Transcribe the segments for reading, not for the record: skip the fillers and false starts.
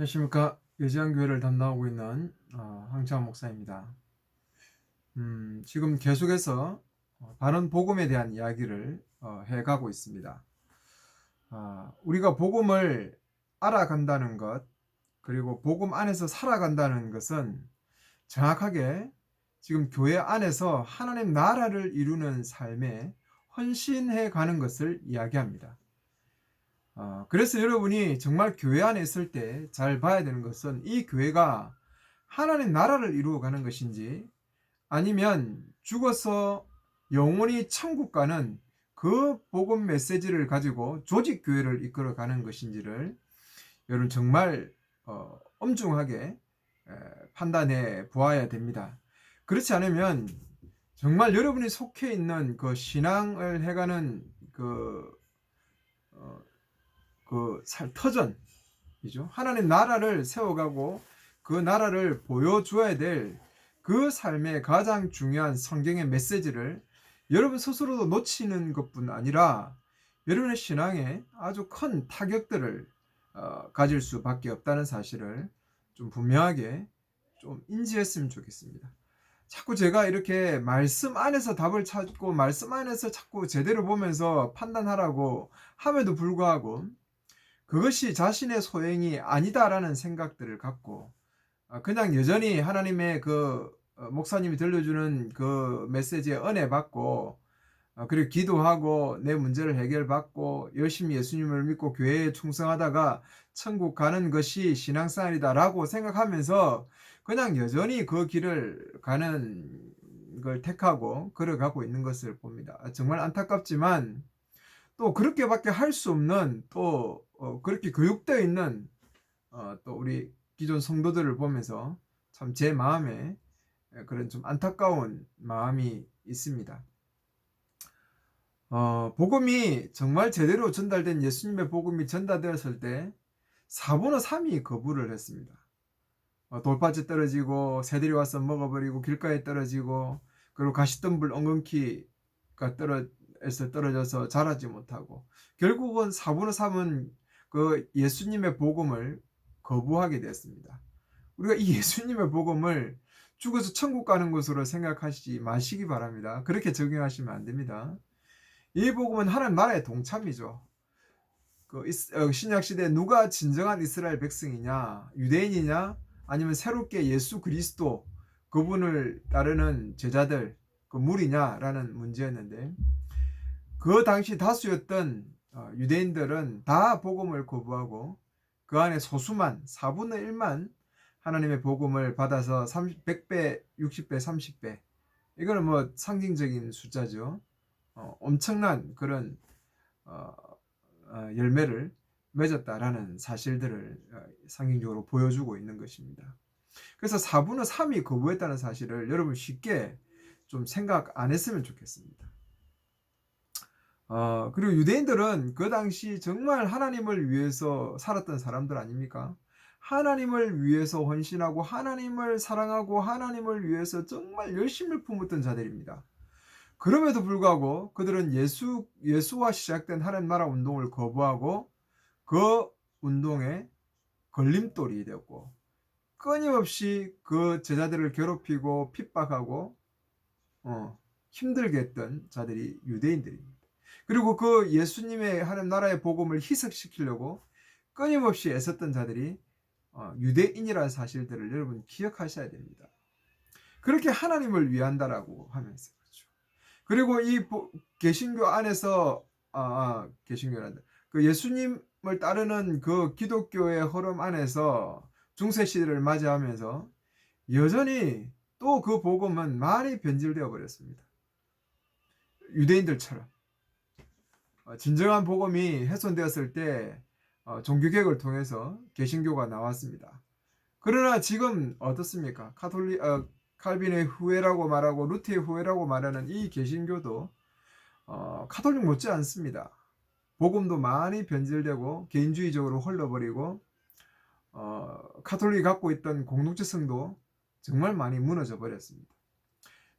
안녕하십니까. 예지양교회를 담당하고 있는 황창원 목사입니다. 지금 계속해서 바른 복음에 대한 이야기를 해가고 있습니다. 우리가 복음을 알아간다는 것, 그리고 복음 안에서 살아간다는 것은 정확하게 지금 교회 안에서 하나님 나라를 이루는 삶에 헌신해 가는 것을 이야기합니다. 그래서 여러분이 정말 교회 안에 있을 때 잘 봐야 되는 것은 이 교회가 하나님 나라를 이루어가는 것인지, 아니면 죽어서 영원히 천국 가는 그 복음 메시지를 가지고 조직 교회를 이끌어가는 것인지를 여러분 정말 엄중하게 판단해 보아야 됩니다. 그렇지 않으면 정말 여러분이 속해 있는 그 신앙을 해가는 어, 터전이죠. 하나님 나라를 세워가고 그 나라를 보여줘야 될 그 삶의 가장 중요한 성경의 메시지를 여러분 스스로도 놓치는 것뿐 아니라 여러분의 신앙에 아주 큰 타격들을 가질 수밖에 없다는 사실을 좀 분명하게 좀 인지했으면 좋겠습니다. 자꾸 제가 이렇게 말씀 안에서 답을 찾고 말씀 안에서 자꾸 제대로 보면서 판단하라고 함에도 불구하고 그것이 자신의 소행이 아니다라는 생각들을 갖고 그냥 여전히 하나님의 목사님이 들려주는 그 메시지에 은혜 받고 그리고 기도하고 내 문제를 해결받고 열심히 예수님을 믿고 교회에 충성하다가 천국 가는 것이 신앙생활이다라고 생각하면서 그냥 여전히 그 길을 가는 걸 택하고 걸어가고 있는 것을 봅니다. 정말 안타깝지만 또 그렇게밖에 할 수 없는 또 그렇게 교육되어 있는 또 우리 기존 성도들을 보면서 참 제 마음에 그런 좀 안타까운 마음이 있습니다. 복음이 정말 제대로 전달된 예수님의 복음이 전달되었을 때 4분의 3이 거부를 했습니다. 돌밭에 떨어지고 새들이 와서 먹어버리고 길가에 떨어지고 그리고 가시덤불 엉겅퀴가 떨어져서 자라지 못하고 결국은 4분의 3은 그 예수님의 복음을 거부하게 됐습니다. 우리가 이 예수님의 복음을 죽어서 천국 가는 것으로 생각하시지 마시기 바랍니다. 그렇게 적용하시면 안 됩니다. 이 복음은 하나님 나라의 동참이죠. 신약 시대에 누가 진정한 이스라엘 백성이냐, 유대인이냐, 아니면 새롭게 예수 그리스도 그분을 따르는 제자들 그 무리냐라는 문제였는데, 그 당시 다수였던 유대인들은 다 복음을 거부하고 그 안에 소수만 4분의 1만 하나님의 복음을 받아서 100배, 60배, 30배, 이거는 뭐 상징적인 숫자죠. 엄청난 그런 열매를 맺었다라는 사실들을 상징적으로 보여주고 있는 것입니다. 그래서 4분의 3이 거부했다는 사실을 여러분 쉽게 좀 생각 안 했으면 좋겠습니다. 그리고 유대인들은 그 당시 정말 하나님을 위해서 살았던 사람들 아닙니까? 하나님을 위해서 헌신하고 하나님을 사랑하고 하나님을 위해서 정말 열심을 품었던 자들입니다. 그럼에도 불구하고 그들은 예수와 시작된 하나님 나라 운동을 거부하고 그 운동에 걸림돌이 되었고 끊임없이 그 제자들을 괴롭히고 핍박하고 힘들게 했던 자들이 유대인들입니다. 그리고 그 예수님의 하나님 나라의 복음을 희석시키려고 끊임없이 애썼던 자들이 유대인이라는 사실들을 여러분 기억하셔야 됩니다. 그렇게 하나님을 위한다라고 하면서 그렇죠. 그리고 이 개신교 안에서 개신교란다. 그 예수님을 따르는 그 기독교의 흐름 안에서 중세 시대를 맞이하면서 여전히 또 그 복음은 많이 변질되어 버렸습니다. 유대인들처럼 진정한 복음이 훼손되었을 때 종교개혁을 통해서 개신교가 나왔습니다. 그러나 지금 어떻습니까? 칼빈의 후예라고 말하고 루트의 후예라고 말하는 이 개신교도 카톨릭 못지 않습니다. 복음도 많이 변질되고 개인주의적으로 흘러버리고 카톨릭이 갖고 있던 공동체성도 정말 많이 무너져 버렸습니다.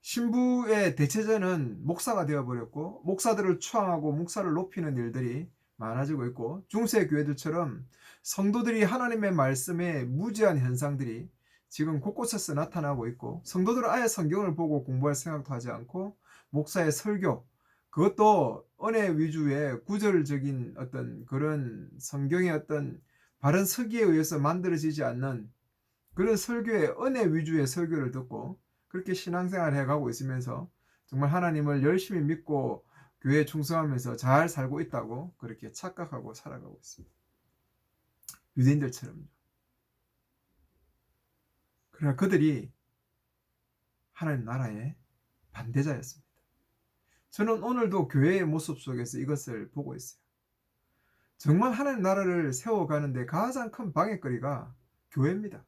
신부의 대체제는 목사가 되어버렸고 목사들을 추앙하고 목사를 높이는 일들이 많아지고 있고, 중세 교회들처럼 성도들이 하나님의 말씀에 무지한 현상들이 지금 곳곳에서 나타나고 있고, 성도들은 아예 성경을 보고 공부할 생각도 하지 않고 목사의 설교, 그것도 은혜 위주의 구절적인 어떤 그런 성경의 어떤 바른 서기에 의해서 만들어지지 않는 그런 설교의 은혜 위주의 설교를 듣고 그렇게 신앙생활을 해가고 있으면서 정말 하나님을 열심히 믿고 교회에 충성하면서 잘 살고 있다고 그렇게 착각하고 살아가고 있습니다. 유대인들처럼요. 그러나 그들이 하나님 나라의 반대자였습니다. 저는 오늘도 교회의 모습 속에서 이것을 보고 있어요. 정말 하나님 나라를 세워가는데 가장 큰 방해거리가 교회입니다.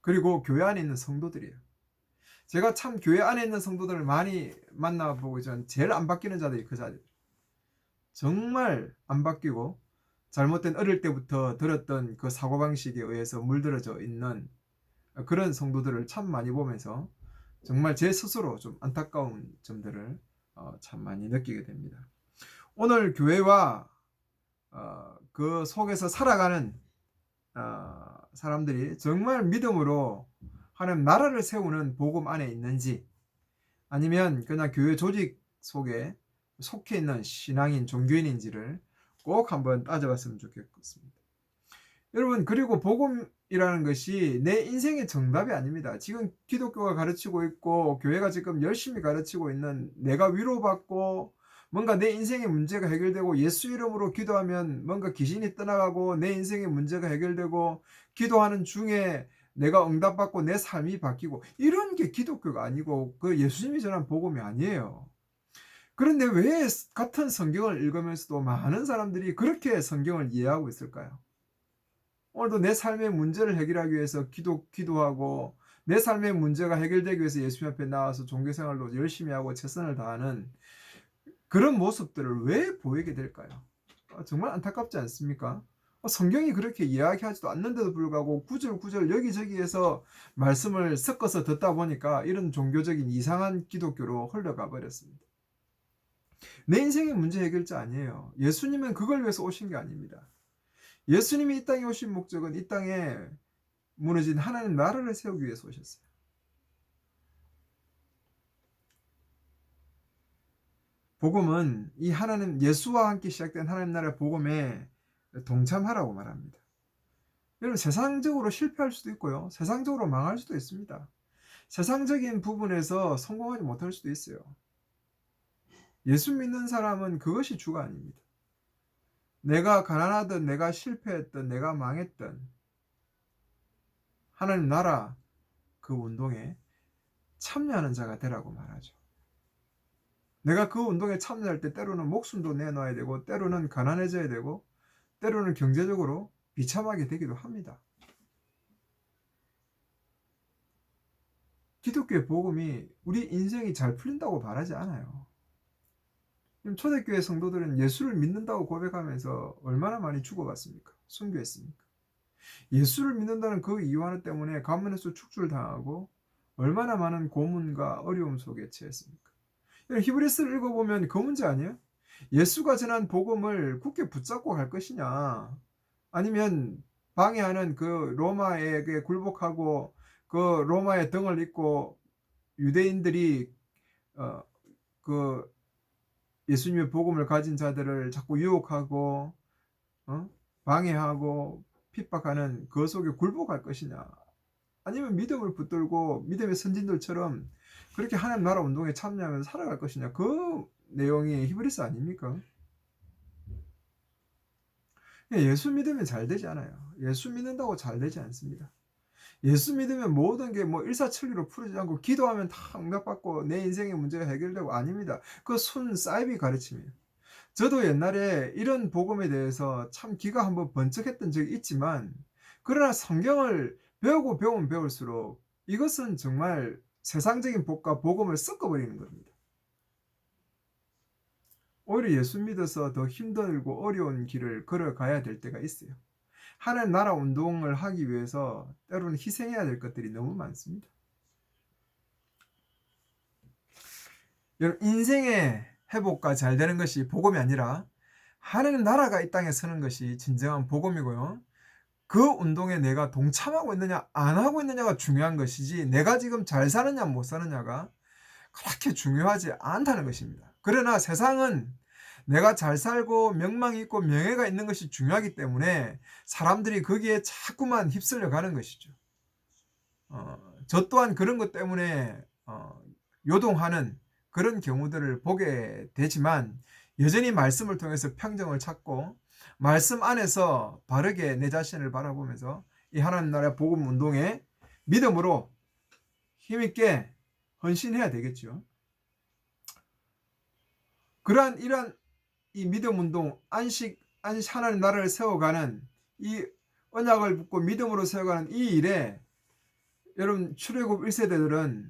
그리고 교회 안에 있는 성도들이에요. 제가 참 교회 안에 있는 성도들을 많이 만나보고 전 제일 안 바뀌는 자들이 그 자들. 정말 안 바뀌고 잘못된 어릴 때부터 들었던 그 사고방식에 의해서 물들어져 있는 그런 성도들을 참 많이 보면서 정말 제 스스로 좀 안타까운 점들을 참 많이 느끼게 됩니다. 오늘 교회와 그 속에서 살아가는 사람들이 정말 믿음으로 하나님 나라를 세우는 복음 안에 있는지, 아니면 그냥 교회 조직 속에 속해 있는 신앙인 종교인인지를 꼭 한번 따져봤으면 좋겠습니다. 여러분, 그리고 복음이라는 것이 내 인생의 정답이 아닙니다. 지금 기독교가 가르치고 있고 교회가 지금 열심히 가르치고 있는 내가 위로받고 뭔가 내 인생의 문제가 해결되고 예수 이름으로 기도하면 뭔가 귀신이 떠나가고 내 인생의 문제가 해결되고 기도하는 중에 내가 응답받고 내 삶이 바뀌고 이런 게 기독교가 아니고 그 예수님이 전한 복음이 아니에요. 그런데 왜 같은 성경을 읽으면서도 많은 사람들이 그렇게 성경을 이해하고 있을까요? 오늘도 내 삶의 문제를 해결하기 위해서 기도하고 내 삶의 문제가 해결되기 위해서 예수님 앞에 나와서 종교생활도 열심히 하고 최선을 다하는 그런 모습들을 왜 보이게 될까요? 정말 안타깝지 않습니까? 성경이 그렇게 이야기하지도 않는데도 불구하고 구절구절 여기저기에서 말씀을 섞어서 듣다 보니까 이런 종교적인 이상한 기독교로 흘러가 버렸습니다. 내 인생의 문제 해결자 아니에요. 예수님은 그걸 위해서 오신 게 아닙니다. 예수님이 이 땅에 오신 목적은 이 땅에 무너진 하나님 나라를 세우기 위해서 오셨어요. 복음은 이 하나님 예수와 함께 시작된 하나님 나라의 복음에 동참하라고 말합니다. 여러분, 세상적으로 실패할 수도 있고요. 세상적으로 망할 수도 있습니다. 세상적인 부분에서 성공하지 못할 수도 있어요. 예수 믿는 사람은 그것이 주가 아닙니다. 내가 가난하든 내가 실패했든 내가 망했든 하나님 나라 그 운동에 참여하는 자가 되라고 말하죠. 내가 그 운동에 참여할 때 때로는 목숨도 내놔야 되고 때로는 가난해져야 되고 때로는 경제적으로 비참하게 되기도 합니다. 기독교의 복음이 우리 인생이 잘 풀린다고 바라지 않아요. 초대교회 성도들은 예수를 믿는다고 고백하면서 얼마나 많이 죽어갔습니까? 순교했습니까? 예수를 믿는다는 그 이유 하나 때문에 가문에서 축출당하고 얼마나 많은 고문과 어려움 속에 처했습니까? 히브리서를 읽어보면 그 문제 아니에요? 예수가 전한 복음을 굳게 붙잡고 갈 것이냐, 아니면 방해하는 그 로마에게 굴복하고 그 로마의 등을 잇고 유대인들이 그 예수님의 복음을 가진 자들을 자꾸 유혹하고 방해하고 핍박하는 그 속에 굴복할 것이냐, 아니면 믿음을 붙들고 믿음의 선진들처럼 그렇게 하나님 나라 운동에 참여하면서 살아갈 것이냐, 그 내용이 히브리서 아닙니까? 예수 믿으면 잘 되지 않아요. 예수 믿는다고 잘 되지 않습니다. 예수 믿으면 모든 게 뭐 일사천리로 풀어지지 않고 기도하면 다 응답받고 내 인생의 문제가 해결되고 아닙니다. 그 순 사이비 가르침이에요. 저도 옛날에 이런 복음에 대해서 참 기가 한번 번쩍했던 적이 있지만, 그러나 성경을 배우고 배우면 배울수록 이것은 정말 세상적인 복과 복음을 섞어버리는 겁니다. 오히려 예수 믿어서 더 힘들고 어려운 길을 걸어가야 될 때가 있어요. 하나님 나라 운동을 하기 위해서 때로는 희생해야 될 것들이 너무 많습니다. 여러분, 인생의 회복과 잘 되는 것이 복음이 아니라 하나님 나라가 이 땅에 서는 것이 진정한 복음이고요. 그 운동에 내가 동참하고 있느냐 안 하고 있느냐가 중요한 것이지 내가 지금 잘 사느냐 못 사느냐가 그렇게 중요하지 않다는 것입니다. 그러나 세상은 내가 잘 살고 명망이 있고 명예가 있는 것이 중요하기 때문에 사람들이 거기에 자꾸만 휩쓸려 가는 것이죠. 저 또한 그런 것 때문에 요동하는 그런 경우들을 보게 되지만 여전히 말씀을 통해서 평정을 찾고 말씀 안에서 바르게 내 자신을 바라보면서 이 하나님 나라의 복음 운동에 믿음으로 힘있게 헌신해야 되겠죠. 이러한 이 믿음 운동, 안식 하나님 나라를 세워가는 이 언약을 붙고 믿음으로 세워가는 이 일에 여러분 출애굽 1세대들은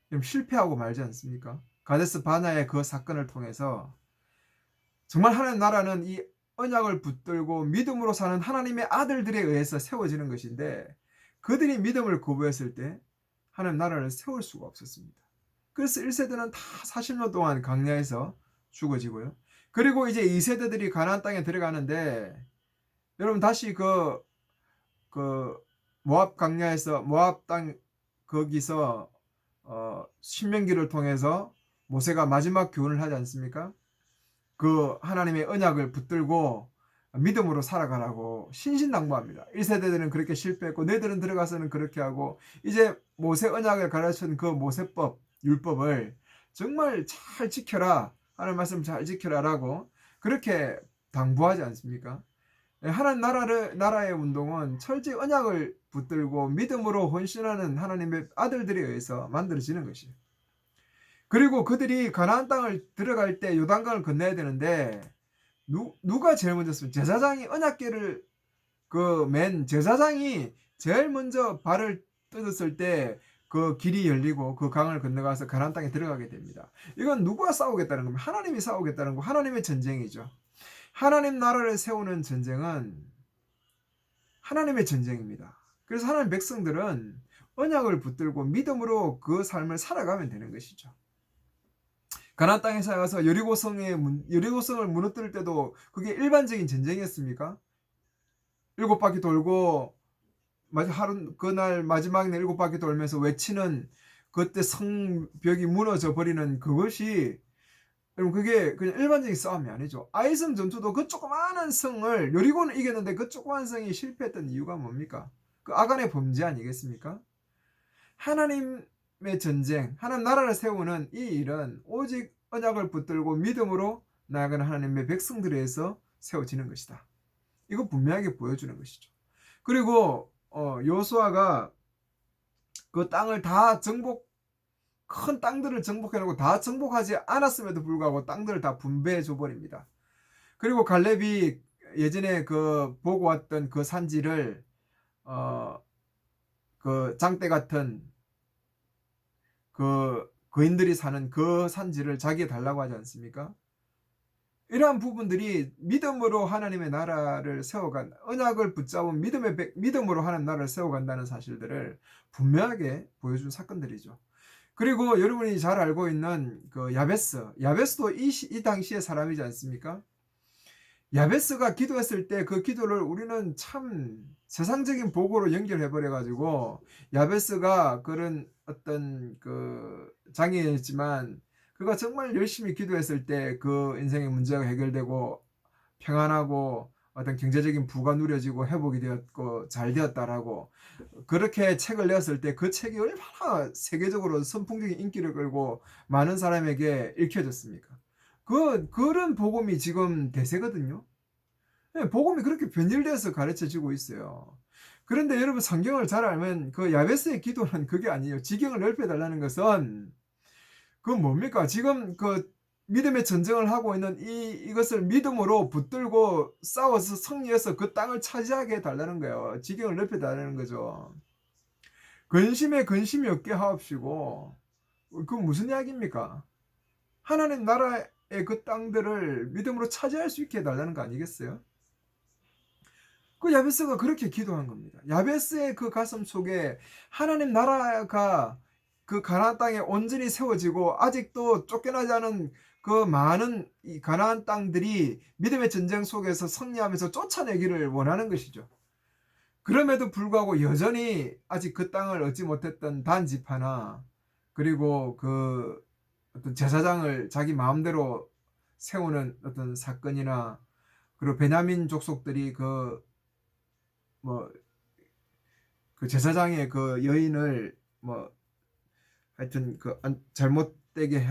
좀 실패하고 말지 않습니까? 가데스 바나의 그 사건을 통해서 정말 하나님 나라는 이 언약을 붙들고 믿음으로 사는 하나님의 아들들에 의해서 세워지는 것인데 그들이 믿음을 거부했을 때 하나님 나라를 세울 수가 없었습니다. 그래서 1세대는 다 40년 동안 광야에서 죽어지고요. 그리고 이제 2세대들이 가나안 땅에 들어가는데 여러분 다시 그 모압 광야에서 모압 땅 거기서 신명기를 통해서 모세가 마지막 교훈을 하지 않습니까? 그 하나님의 언약을 붙들고 믿음으로 살아가라고 신신당부합니다. 1세대들은 그렇게 실패했고 너희들은 들어가서는 그렇게 하고 이제 모세 언약을 가르친 그 모세법 율법을 정말 잘 지켜라. 하나님 말씀 잘 지켜라라고 그렇게 당부하지 않습니까? 하나님 나라의 운동은 철저히 언약을 붙들고 믿음으로 헌신하는 하나님의 아들들에 의해서 만들어지는 것이에요. 그리고 그들이 가나안 땅을 들어갈 때 요단강을 건너야 되는데 누가 제일 먼저 썼어요? 제사장이 언약궤를 맨 제사장이 제일 먼저 발을 뜯었을 때 그 길이 열리고 그 강을 건너가서 가나안 땅에 들어가게 됩니다. 이건 누가 싸우겠다는 겁니다. 하나님이 싸우겠다는 거, 하나님의 전쟁이죠. 하나님 나라를 세우는 전쟁은 하나님의 전쟁입니다. 그래서 하나님 백성들은 언약을 붙들고 믿음으로 그 삶을 살아가면 되는 것이죠. 가나안 땅에 살아가서 여리고성을 무너뜨릴 때도 그게 일반적인 전쟁이었습니까? 7바퀴 돌고 그날 마지막 날 7바퀴 돌면서 외치는 그때 성벽이 무너져 버리는 그것이 여러분 그게 그냥 일반적인 싸움이 아니죠. 아이성 전투도 그 조그마한 성을 여리고는 이겼는데 그 조그마한 성이 실패했던 이유가 뭡니까? 그 아간의 범죄 아니겠습니까? 하나님의 전쟁, 하나님 나라를 세우는 이 일은 오직 언약을 붙들고 믿음으로 나아가는 하나님의 백성들에 의해서 세워지는 것이다. 이거 분명하게 보여주는 것이죠. 그리고 여호수아가 그 땅을 다 큰 땅들을 정복해놓고 다 정복하지 않았음에도 불구하고 땅들을 다 분배해 줘버립니다. 그리고 갈렙이 예전에 보고 왔던 그 산지를 그 장대 같은 거인들이 사는 그 산지를 자기에 달라고 하지 않습니까? 이러한 부분들이 믿음으로 하나님의 나라를 세워간 언약을 붙잡은 믿음으로 하나님 나라를 세워간다는 사실들을 분명하게 보여준 사건들이죠. 그리고 여러분이 잘 알고 있는 그 야베스도 이 당시의 사람이지 않습니까? 야베스가 기도했을 때 그 기도를 우리는 참 세상적인 복으로 연결해 버려 가지고 야베스가 그런 어떤 장애였지만 그가 정말 열심히 기도했을 때 그 인생의 문제가 해결되고 평안하고 어떤 경제적인 부가 누려지고 회복이 되었고 잘 되었다라고 그렇게 책을 내었을 때 그 책이 얼마나 세계적으로 선풍적인 인기를 끌고 많은 사람에게 읽혀졌습니까? 그런 복음이 지금 대세거든요. 복음이 그렇게 변질돼서 가르쳐지고 있어요. 그런데 여러분 성경을 잘 알면 그 야베스의 기도는 그게 아니에요. 지경을 넓혀달라는 것은 그건 뭡니까? 지금 믿음의 전쟁을 하고 있는 이것을 믿음으로 붙들고 싸워서 승리해서 그 땅을 차지하게 해달라는 거예요. 지경을 넓혀달라는 거죠. 근심에 근심이 없게 하옵시고 그건 무슨 이야기입니까? 하나님 나라의 그 땅들을 믿음으로 차지할 수 있게 해달라는 거 아니겠어요? 그 야베스가 그렇게 기도한 겁니다. 야베스의 그 가슴 속에 하나님 나라가 그 가나안 땅에 온전히 세워지고 아직도 쫓겨나지 않은 그 많은 이 가나안 땅들이 믿음의 전쟁 속에서 승리하면서 쫓아내기를 원하는 것이죠. 그럼에도 불구하고 여전히 아직 그 땅을 얻지 못했던 단 지파나 그리고 그 어떤 제사장을 자기 마음대로 세우는 어떤 사건이나 그리고 베냐민 족속들이 뭐 그 제사장의 그 여인을 뭐 하여튼 잘못되게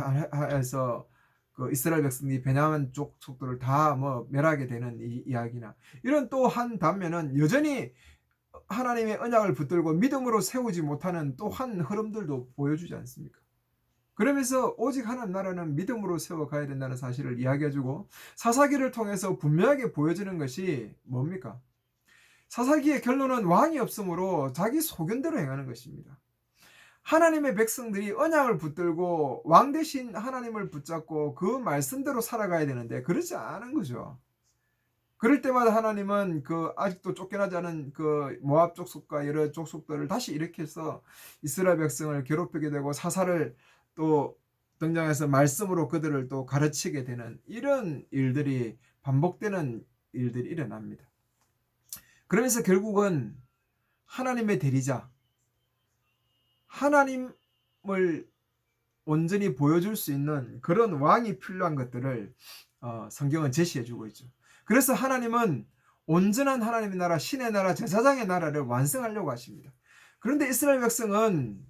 해서 그 이스라엘 백성이 베냐민 족속들을 다 뭐 멸하게 되는 이 이야기나 이런 또 한 단면은 여전히 하나님의 언약을 붙들고 믿음으로 세우지 못하는 또 한 흐름들도 보여주지 않습니까? 그러면서 오직 하나님 나라는 믿음으로 세워가야 된다는 사실을 이야기해주고 사사기를 통해서 분명하게 보여주는 것이 뭡니까? 사사기의 결론은 왕이 없으므로 자기 소견대로 행하는 것입니다. 하나님의 백성들이 언약을 붙들고 왕 대신 하나님을 붙잡고 그 말씀대로 살아가야 되는데 그렇지 않은 거죠. 그럴 때마다 하나님은 그 아직도 쫓겨나지 않은 그 모압 족속과 여러 족속들을 다시 일으켜서 이스라엘 백성을 괴롭히게 되고 사사를 또 등장해서 말씀으로 그들을 또 가르치게 되는 이런 일들이 반복되는 일들이 일어납니다. 그러면서 결국은 하나님의 대리자, 하나님을 온전히 보여줄 수 있는 그런 왕이 필요한 것들을 성경은 제시해주고 있죠. 그래서 하나님은 온전한 하나님의 나라, 신의 나라, 제사장의 나라를 완성하려고 하십니다. 그런데 이스라엘 백성은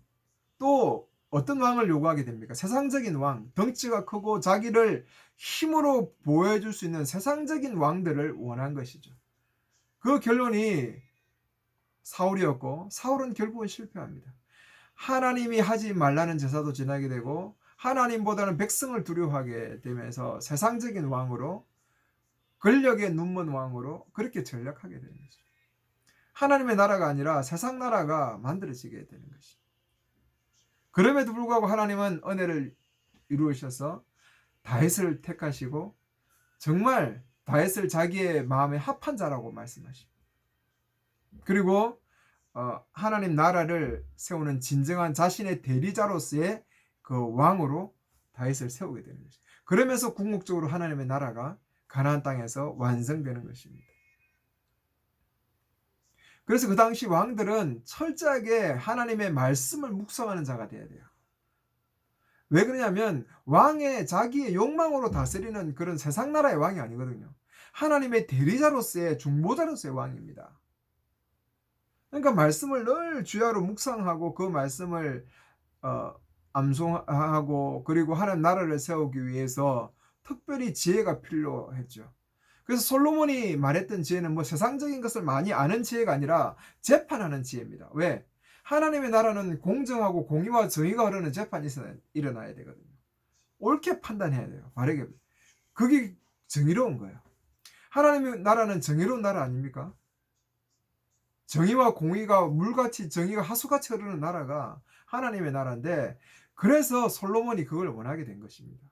또 어떤 왕을 요구하게 됩니까? 세상적인 왕, 덩치가 크고 자기를 힘으로 보여줄 수 있는 세상적인 왕들을 원한 것이죠. 그 결론이 사울이었고 사울은 결국은 실패합니다. 하나님이 하지 말라는 제사도 지나게 되고 하나님보다는 백성을 두려워하게 되면서 세상적인 왕으로 권력의 눈먼 왕으로 그렇게 전락하게 되는 거죠. 하나님의 나라가 아니라 세상 나라가 만들어지게 되는 것입니다. 그럼에도 불구하고 하나님은 은혜를 이루셔서 다윗을 택하시고 정말 다윗을 자기의 마음에 합한 자라고 말씀하십니다. 그리고 하나님 나라를 세우는 진정한 자신의 대리자로서의 그 왕으로 다윗을 세우게 되는 것입니다. 그러면서 궁극적으로 하나님의 나라가 가나안 땅에서 완성되는 것입니다. 그래서 그 당시 왕들은 철저하게 하나님의 말씀을 묵상하는 자가 되어야 돼요. 왜 그러냐면 왕의 자기의 욕망으로 다스리는 그런 세상 나라의 왕이 아니거든요. 하나님의 대리자로서의 중보자로서의 왕입니다. 그러니까 말씀을 늘 주야로 묵상하고 그 말씀을 암송하고 그리고 하나님 나라를 세우기 위해서 특별히 지혜가 필요했죠. 그래서 솔로몬이 말했던 지혜는 뭐 세상적인 것을 많이 아는 지혜가 아니라 재판하는 지혜입니다. 왜? 하나님의 나라는 공정하고 공의와 정의가 흐르는 재판이 일어나야 되거든요. 옳게 판단해야 돼요. 바르게. 그게 정의로운 거예요. 하나님의 나라는 정의로운 나라 아닙니까? 정의와 공의가 물같이 정의가 하수같이 흐르는 나라가 하나님의 나라인데 그래서 솔로몬이 그걸 원하게 된 것입니다.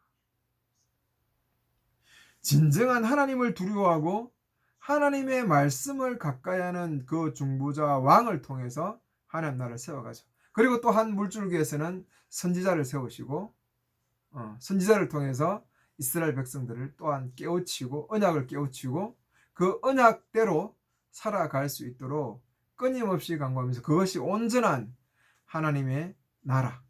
진정한 하나님을 두려워하고 하나님의 말씀을 가까이 하는 그 중보자 왕을 통해서 하나님 나라를 세워가죠. 그리고 또 한 물줄기에서는 선지자를 세우시고 선지자를 통해서 이스라엘 백성들을 또한 깨우치고 언약을 깨우치고 그 언약대로 살아갈 수 있도록 끊임없이 강구하면서 그것이 온전한 하나님의 나라,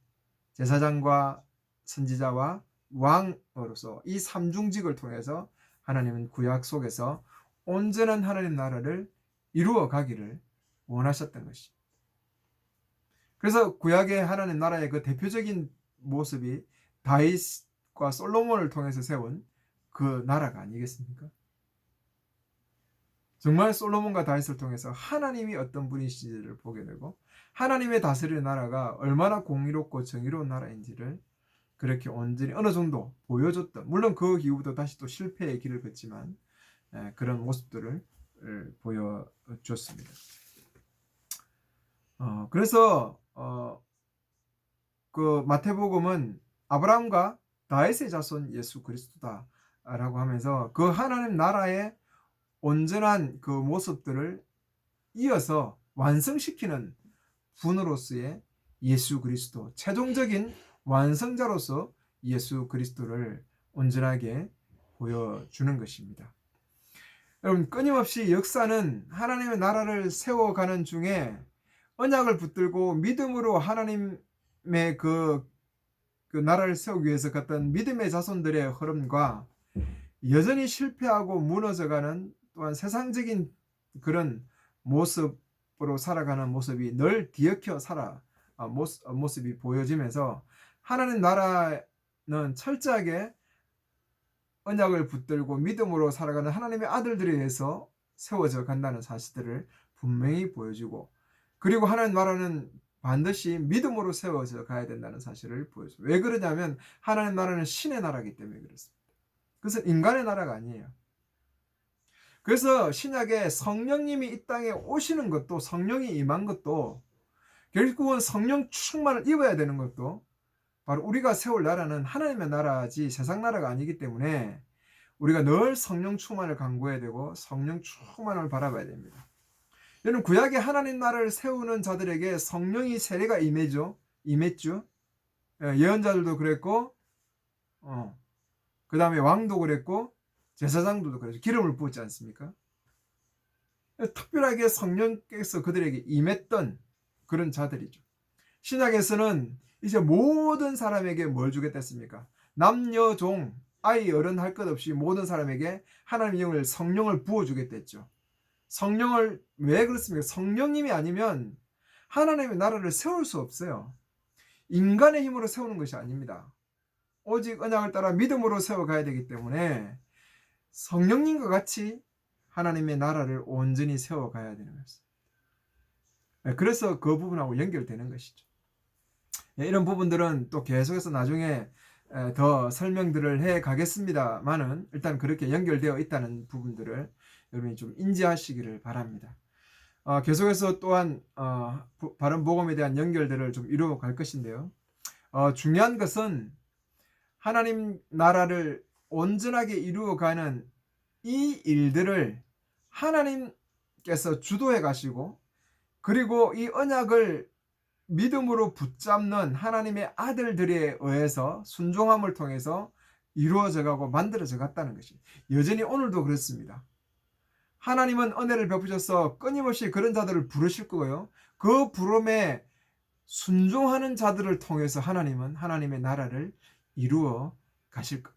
제사장과 선지자와 왕으로서 이 삼중직을 통해서 하나님은 구약 속에서 온전한 하나님 나라를 이루어 가기를 원하셨던 것이. 그래서 구약의 하나님 나라의 그 대표적인 모습이 다윗과 솔로몬을 통해서 세운 그 나라가 아니겠습니까? 정말 솔로몬과 다윗을 통해서 하나님이 어떤 분이신지를 보게 되고 하나님의 다스리는 나라가 얼마나 공의롭고 정의로운 나라인지를 그렇게 온전히 어느 정도 보여줬던, 물론 그 이후부터 다시 또 실패의 길을 걷지만 그런 모습들을 보여줬습니다. 그래서 그 마태복음은 아브라함과 다윗의 자손 예수 그리스도다라고 하면서 그 하나님 나라의 온전한 그 모습들을 이어서 완성시키는 분으로서의 예수 그리스도, 최종적인 완성자로서 예수 그리스도를 온전하게 보여주는 것입니다. 여러분, 끊임없이 역사는 하나님의 나라를 세워가는 중에 언약을 붙들고 믿음으로 하나님의 그 나라를 세우기 위해서 갔던 믿음의 자손들의 흐름과 여전히 실패하고 무너져가는 또한 세상적인 그런 모습으로 살아가는 모습이 늘 뒤엉켜 모습이 보여지면서 하나님 나라는 철저하게 언약을 붙들고 믿음으로 살아가는 하나님의 아들들에 의해서 세워져 간다는 사실들을 분명히 보여주고, 그리고 하나님 나라는 반드시 믿음으로 세워져 가야 된다는 사실을 보여줍니다. 왜 그러냐면 하나님 나라는 신의 나라이기 때문에 그렇습니다. 그것은 인간의 나라가 아니에요. 그래서 신약에 성령님이 이 땅에 오시는 것도, 성령이 임한 것도, 결국은 성령 충만을 입어야 되는 것도 바로 우리가 세울 나라는 하나님의 나라지 세상 나라가 아니기 때문에 우리가 늘 성령 충만을 간구해야 되고 성령 충만을 바라봐야 됩니다. 여러분, 구약에 하나님 나라를 세우는 자들에게 성령이 세례가 임했죠. 예언자들도 그랬고, 그 다음에 왕도 그랬고, 제사장들도 그랬죠. 기름을 부었지 않습니까? 특별하게 성령께서 그들에게 임했던 그런 자들이죠. 신약에서는 이제 모든 사람에게 뭘 주겠다 했습니까? 남녀 종 아이 어른 할 것 없이 모든 사람에게 하나님의 영을, 성령을 부어주겠다 했죠. 성령을 왜 그렇습니까? 성령님이 아니면 하나님의 나라를 세울 수 없어요. 인간의 힘으로 세우는 것이 아닙니다. 오직 언약을 따라 믿음으로 세워가야 되기 때문에 성령님과 같이 하나님의 나라를 온전히 세워가야 되는 것입니다. 그래서 그 부분하고 연결되는 것이죠. 이런 부분들은 또 계속해서 나중에 더 설명들을 해 가겠습니다만은 일단 그렇게 연결되어 있다는 부분들을 여러분이 좀 인지하시기를 바랍니다. 계속해서 또한 바른 복음에 대한 연결들을 좀 이루어 갈 것인데요. 중요한 것은 하나님 나라를 온전하게 이루어가는 이 일들을 하나님께서 주도해 가시고, 그리고 이 언약을 믿음으로 붙잡는 하나님의 아들들에 의해서 순종함을 통해서 이루어져 가고 만들어져 갔다는 것이 여전히 오늘도 그렇습니다. 하나님은 은혜를 베푸셔서 끊임없이 그런 자들을 부르실 거고요. 그 부름에 순종하는 자들을 통해서 하나님은 하나님의 나라를 이루어 가실 겁니다.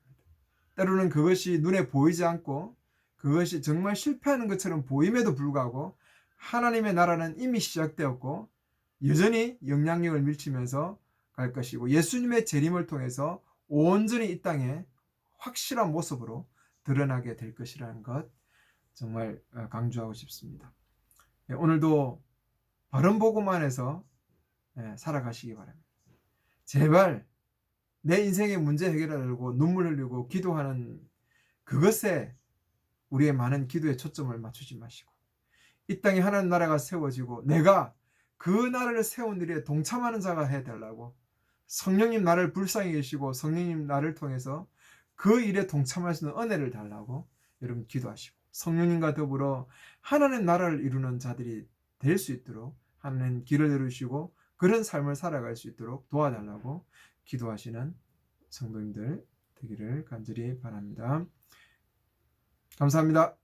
때로는 그것이 눈에 보이지 않고 그것이 정말 실패하는 것처럼 보임에도 불구하고 하나님의 나라는 이미 시작되었고 여전히 영향력을 미치면서 갈 것이고, 예수님의 재림을 통해서 온전히 이 땅에 확실한 모습으로 드러나게 될 것이라는 것 정말 강조하고 싶습니다. 오늘도 바른 복음 안에서 살아가시기 바랍니다. 제발 내 인생의 문제 해결하려고 눈물 흘리고 기도하는 그것에 우리의 많은 기도의 초점을 맞추지 마시고, 이 땅에 하나님 나라가 세워지고 내가 그 나라를 세운 일에 동참하는 자가 해달라고, 성령님 나를 불쌍히 계시고 성령님 나를 통해서 그 일에 동참할 수 있는 은혜를 달라고 여러분 기도하시고, 성령님과 더불어 하나님 나라를 이루는 자들이 될 수 있도록 하나님 길을 열으시고 그런 삶을 살아갈 수 있도록 도와달라고 기도하시는 성도님들 되기를 간절히 바랍니다. 감사합니다.